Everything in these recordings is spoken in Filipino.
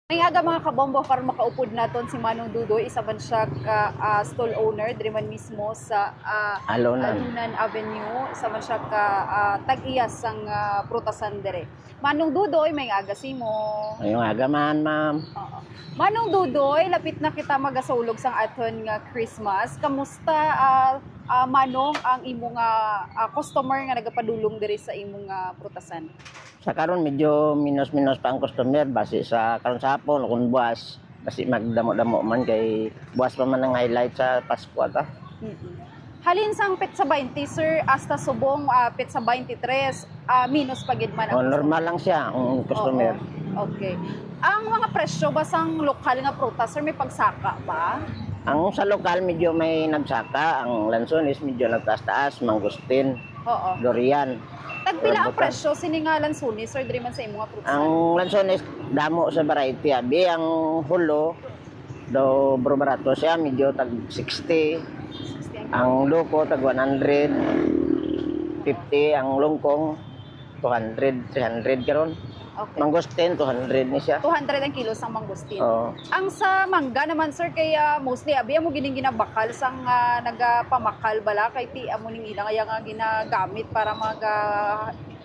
May aga mga kabombo para makaupod naton si Manong Dudoy, isa man siya ka stall owner diri man mismo sa Alunan Avenue, isa man siya ka tag-iyas sang prutasan dire. Manong Dudoy, may aga simo. Ngayong aga man, ma'am. Oo. Manong Dudoy, lapit na kita magasulog sang aton nga Christmas. Kamusta Manong ang imong customer nga nagapadulong diri sa imong prutasan? Sa karon medyo minus-minus pa ang customer base sa karon sa hapon kung buwas. Kasi magdamo-damo man kay buwas pa man ang highlight sa Pasko ta. Halin sang petsa 20 sir hasta subong petsa 23 minus pagid man ang Normal lang siya ang customer. Oo. Okay. Ang mga presyo ba sang lokal nga prutas sir may pagsaka ba? Ang sa lokal medyo may nagsaka, ang lansones medyo nagtaas-taas, mangustin, Oo. durian. Tagpila ang presyo siningalan suni sir diri man sa imong nga prutas? Ang lansones damo sa variety abi, ang hulo do bro barato siya medyo tag 60. Ang loko tag 100, 50, ang longkong 200, 300 karon. Okay. Mangustin 200 ni siya. 200 ang kilo sang mangustin. Oo. Ang sa mangga naman sir kaya mostly abi mo gining ginabakal sang nagapamakal bala kay ti amo ning ilang kaya nga ginagamit para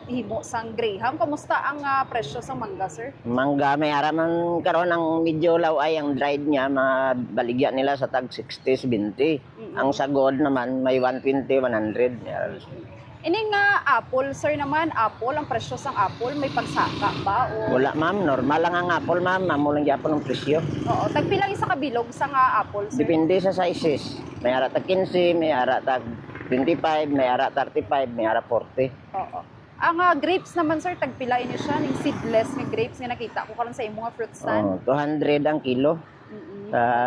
himo sang graham. Kamusta ang presyo sa mangga sir? Mangga may araman karon ang medyo laway ang dried niya, mabaligya nila sa tag 60, 70. Ang sagod naman may 120, 100. Ining apple sir naman, apple ang presyo sang apple may pagsaka ba o Wala ma'am, normal lang ang apple ma'am, amo lang gyapon ang presyo. Oo, tagpila isa ka bilog sang apple sir? Depende sa sizes. May ara tag 15, may ara tag 25, may ara 35, may ara 40. Oo. Ang grapes naman sir, tagpila ini siya ning seedless nga grapes nga nakita ko karon sa imong fruit stand. 200 ang kilo.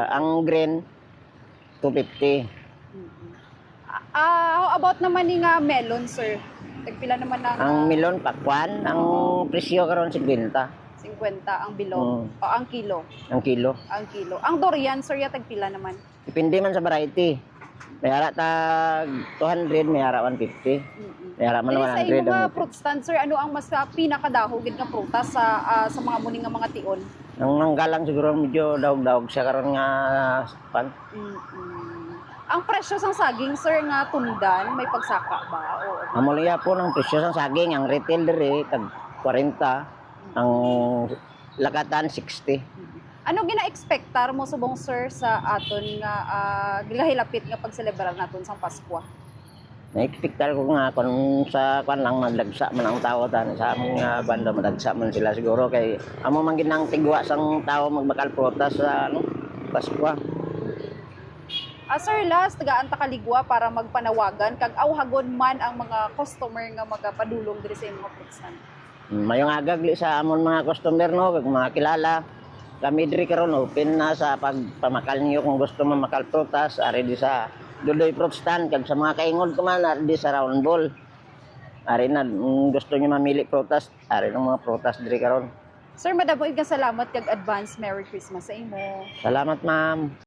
Ang green 250. How about naman ning melon sir? Tagpila naman ng Ang melon pakwan, ang presyo karon 50 50 ang bilog. O ang kilo. ang kilo. Ang kilo. Ang durian sir, ya tagpila naman. Depende man sa variety. May ara tag 200, may ara 150. May ara man Sa 100. imong fruit stand sir, ano ang mas pinakadahog gid nga prutas sa mga muning nga mga tion? Ang nanggalang siguro medyo dawg-dawg siya karon nga pan. Ang presyo sang saging sir nga tundan may pagsaka ba o Amo lang po ng presyo sa saging, ang retail dire tag 40, ang lakatan 60. ano gina-expectar mo subong sir sa aton nga gilahilapit nga pagselebrar naton sang Pasko? Na-expectar ko nga kung sa kwan lang madagsa man ang tao tan sa among banda madagsa man sila siguro kay amo man ginang tigwa sang tao magbakal prutas sa Pasko. Sir, last, tagaan ta kaligwa para magpanawagan kag awhagon man ang mga customer nga magapadulong diri sa imong mga fruit stand. Mayong agagli sa amon mga customer no, kag mga kilala. Kami diri karon open na sa pagpamakal niyo kung gusto mamakal prutas ari di sa Dudoy Fruit Stand kag sa mga kaingod ko man ari di sa Round Ball. Ari na gusto niyo mamili prutas, ari ng mga prutas diri karon. Sir, madabuid nga salamat kag advance Merry Christmas sa imo. Salamat ma'am.